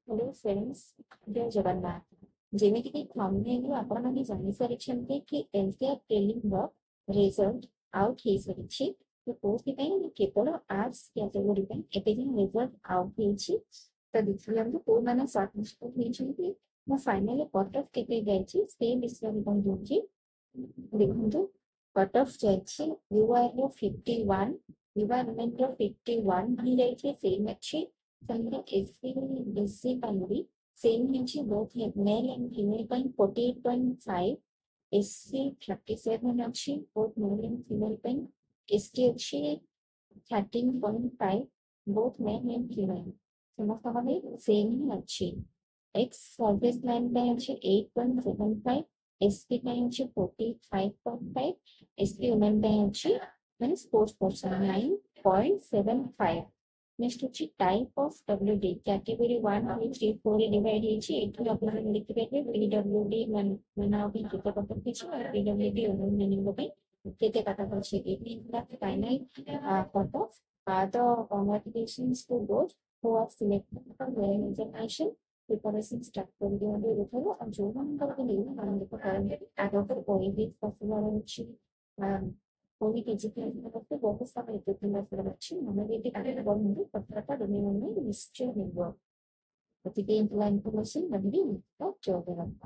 Hello friends, जय जगन्नाथ। ଯେମିତିକି ଥମ୍ବନେଲରୁ ଆପଣମାନେ ଜାଣିସାରିଛନ୍ତି କି ଏଲ୍ଟିଆର୍ ପ୍ରିଲିମର ରେଜଲ୍ଟ ଆଉଟ୍ ହେଇସାରିଛି। ତ କୋଉଥିପାଇଁ ନା କେବଳ ଆର୍ଟ୍ସ କ୍ୟାଟେଗୋରୀ ପାଇଁ ଏବେ ଯାଏଁ ରେଜଲ୍ଟ ଆଉଟ୍ ହେଇଛି। ତ ଦେଖିଦିଅନ୍ତୁ କୋଉମାନେ ସର୍ଟଲିଷ୍ଟେଡ୍ ହେଇଛନ୍ତି। ମୁଁ ଫାଇନାଲି କଟ୍ ଅଫ୍ କେତେ ଯାଇଛି ସେ ବିଷୟରେ କହିଦେଉଛି। ଦେଖନ୍ତୁ, କଟ୍ ଅଫ୍ ଯାଇଛି ୟୁଆର୍ର 51, ୟୁଆର୍ଏନ୍ର 51 ହେଇଯାଇଛି, ସେମ୍ ଅଛି। ସେମିତି ଏସ୍ସି ଏସ୍ସି ପାଇଁ ବି ସେମ୍ ହେଇଛି, ବୋଥ ମେଲ୍ ଆଣ୍ଡ ଫିମେଲ୍ ପାଇଁ 48.5, ଏସ୍ସି 37 ଅଛି ବୋଥ ମେଲ୍ ଆଣ୍ଡ ଫିମେଲ୍ ପାଇଁ, ଏସ୍ଟି ଅଛି 13.5 ବୋଥ ମେଲ୍ ଆଣ୍ଡ ଫିମେଲ୍, ସମସ୍ତଙ୍କ ପାଇଁ ସେମ୍ ହିଁ ଅଛି। ଏକ୍ସ ସର୍ଭିସ ଲାଇନ୍ ପାଇଁ ଅଛି 8.75, एसपी ପାଇଁ ଅଛି 45.5, एसपी ଓମେନ୍ ପାଇଁ ଅଛି ମାନେ ସ୍ପୋର୍ଟସ ପର୍ସନ 9.75। ନେକ୍ସଟ ଅଛି ଟାଇପ ଅଫ ଡବ୍ଲ୍ୟୁଡି କ୍ୟାଟେଗୋରୀ 1 2 3 4 ରେ ଡିଭାଇଡ ହେଇଛି। ଏଠି ଆପଣମାନେ ଦେଖିପାରିବେ ପିଡବ୍ଲ୍ୟୁଡି ମାନଙ୍କ ପାଇଁ କେତେ କଟକ ଅଛି ଆଉ ପିଡବ୍ଲ୍ୟୁଡି ଓମେନ୍ ମାନଙ୍କ ପାଇଁ କେତେ କଟକ ଅଛି। ଏଠି ହେଲା final cut off. The congratulations to those who are selected for their examination preparation start କରିଦିଅନ୍ତୁ ଏଠାରୁ। ଆଉ ଯୋଉମାନଙ୍କର ବି ନେଇନାହାନ୍ତି ଆଗକୁ ପରିବେଶ ଫସଲର ଅଛି, କୋଭିଡ ଏଜୁକେସନ ବହୁତ ସାରା ଏଜୁକେସନ ଅଛି। ମନେ ଯଦି କାରଣ ବଢନ୍ତୁ କଥାବାର୍ତ୍ତା ଦୁନିଆ ନିଶ୍ଚୟ ମିଳିବ। ସେଥିପାଇଁ ଇନଫର୍ମେସନ ରହିବି ଜୟ ଜଗନ୍ନାଥ।